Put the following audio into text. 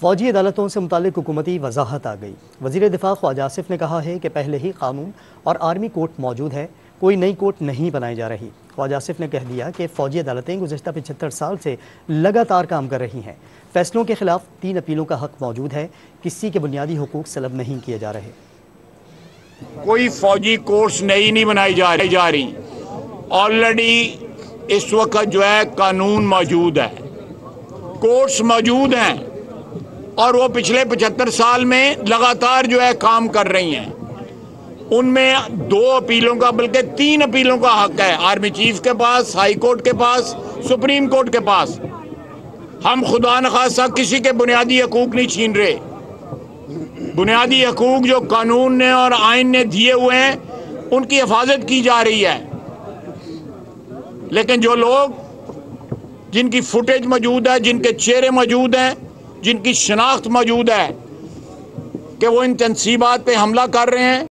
फौजी अदालतों से मुतालिक हुकूमती वजाहत आ गई। वज़ीर दिफा ख्वाजा आसिफ ने कहा है कि पहले ही कानून और आर्मी कोर्ट मौजूद है, कोई नई कोर्ट नहीं बनाई जा रही। ख्वाजा आसिफ ने कह दिया कि फौजी अदालतें गुज़श्ता 75 साल से लगातार काम कर रही हैं। फैसलों के खिलाफ 3 अपीलों का हक मौजूद है, किसी के बुनियादी हुकूक सलब नहीं किए जा रहे। कोई फौजी कोर्ट्स नहीं बनाई जा रही। ऑलरेडी इस वक्त जो है कानून मौजूद है, कोर्ट्स मौजूद हैं और वो पिछले 75 साल में लगातार जो है काम कर रही हैं। उनमें 2 अपीलों का बल्कि 3 अपीलों का हक है, आर्मी चीफ के पास, हाई कोर्ट के पास, सुप्रीम कोर्ट के पास। हम खुदा न खासा किसी के बुनियादी हकूक नहीं छीन रहे। बुनियादी हकूक जो कानून ने और आइन ने दिए हुए हैं उनकी हिफाजत की जा रही है। लेकिन जो लोग जिनकी फुटेज मौजूद है, जिनके चेहरे मौजूद हैं, जिनकी शनाख्त मौजूद है कि वो इन तंसीबात पे हमला कर रहे हैं,